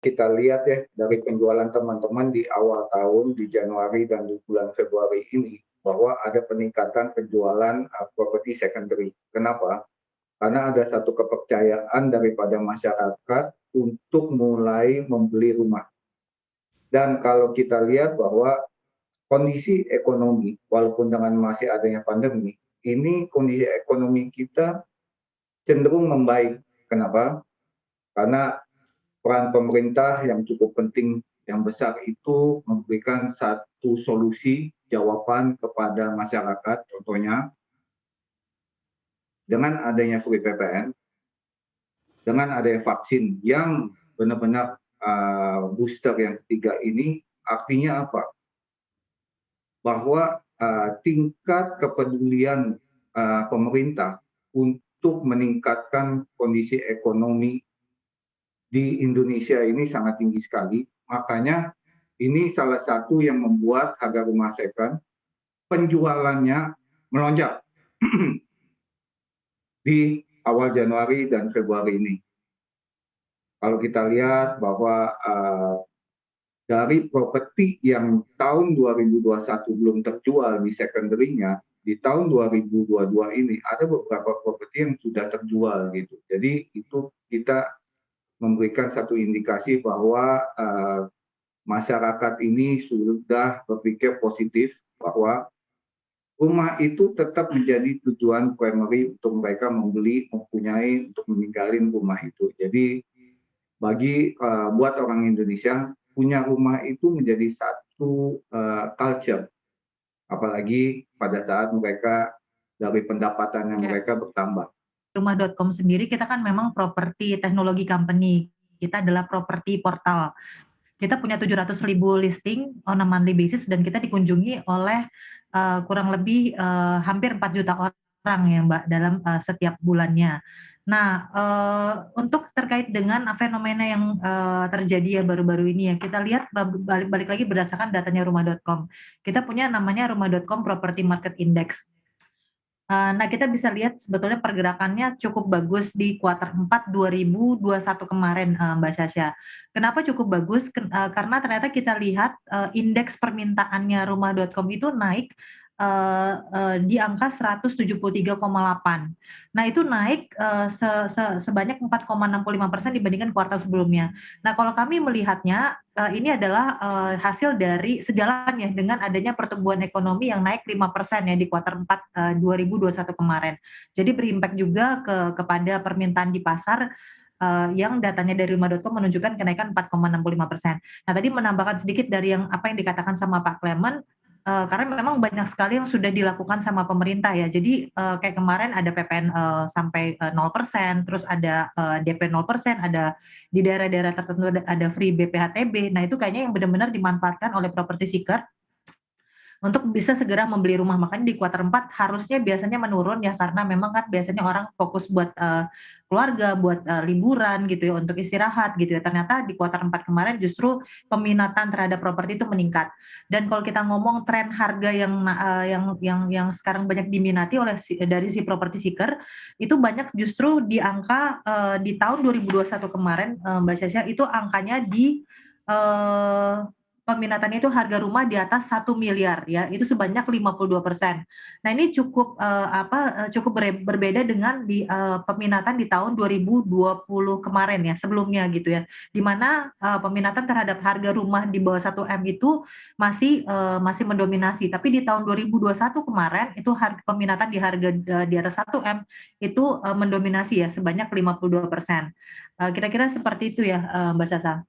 kita lihat ya dari penjualan teman-teman di awal tahun di Januari dan di bulan Februari ini bahwa ada peningkatan penjualan properti secondary. Kenapa? Karena ada satu kepercayaan daripada masyarakat untuk mulai membeli rumah. Dan kalau kita lihat bahwa kondisi ekonomi, walaupun dengan masih adanya pandemi, ini kondisi ekonomi kita cenderung membaik. Kenapa? Karena peran pemerintah yang cukup penting, yang besar itu memberikan satu solusi jawaban kepada masyarakat, contohnya dengan adanya free PPN, dengan adanya vaksin yang benar-benar booster yang ketiga ini, artinya apa? Bahwa tingkat kepedulian pemerintah untuk meningkatkan kondisi ekonomi di Indonesia ini sangat tinggi sekali. Makanya ini salah satu yang membuat harga rumah second penjualannya melonjak di awal Januari dan Februari ini. Kalau kita lihat bahwa dari properti yang tahun 2021 belum terjual di secondary-nya, di tahun 2022 ini ada beberapa properti yang sudah terjual gitu. Jadi itu kita memberikan satu indikasi bahwa masyarakat ini sudah berpikir positif bahwa rumah itu tetap menjadi tujuan primary untuk mereka membeli, mempunyai, untuk meninggalin rumah itu. Jadi bagi buat orang Indonesia, punya rumah itu menjadi satu culture, apalagi pada saat mereka dari pendapatannya mereka bertambah. Rumah.com sendiri kita kan memang properti teknologi company, kita adalah properti portal. Kita punya 700.000 listing on a monthly basis dan kita dikunjungi oleh kurang lebih hampir 4 juta orang ya Mbak dalam setiap bulannya. Nah, untuk terkait dengan fenomena yang terjadi ya baru-baru ini ya, kita lihat balik lagi berdasarkan datanya Rumah.com. Kita punya namanya Rumah.com Property Market Index. Nah, kita bisa lihat sebetulnya pergerakannya cukup bagus di kuartal 4 2021 kemarin, Mbak Sasha. Kenapa cukup bagus? Karena ternyata kita lihat indeks permintaannya Rumah.com itu naik di angka 173,8. Nah, itu naik sebanyak 4,65% dibandingkan kuartal sebelumnya. Nah, kalau kami melihatnya ini adalah hasil dari sejalan ya dengan adanya pertumbuhan ekonomi yang naik 5% ya di kuartal 4 2021 kemarin. Jadi berimpact juga kepada permintaan di pasar yang datanya dari Rumah.com menunjukkan kenaikan 4,65%. Nah, tadi menambahkan sedikit dari apa yang dikatakan sama Pak Clement, karena memang banyak sekali yang sudah dilakukan sama pemerintah ya. Jadi kayak kemarin ada PPN sampai 0%, terus ada DP 0%, ada di daerah-daerah tertentu ada free BPHTB. Nah, itu kayaknya yang benar-benar dimanfaatkan oleh property seeker untuk bisa segera membeli rumah. Makanya di kuartal 4 harusnya biasanya menurun ya, karena memang kan biasanya orang fokus buat keluarga, buat liburan gitu ya, untuk istirahat gitu ya. Ternyata di kuartal 4 kemarin justru peminatan terhadap properti itu meningkat. Dan kalau kita ngomong tren harga yang sekarang banyak diminati dari si property seeker, itu banyak justru di angka di tahun 2021 kemarin, Mbak Syasha, itu angkanya di peminatannya itu harga rumah di atas 1 miliar ya, itu sebanyak 52%. Nah, ini cukup cukup berbeda dengan di peminatan di tahun 2020 kemarin ya, sebelumnya gitu ya. Di mana peminatan terhadap harga rumah di bawah 1 M itu masih mendominasi. Tapi di tahun 2021 kemarin itu peminatan di harga di atas 1 M itu mendominasi ya sebanyak 52%. Kira-kira seperti itu ya, Mbak Sasa.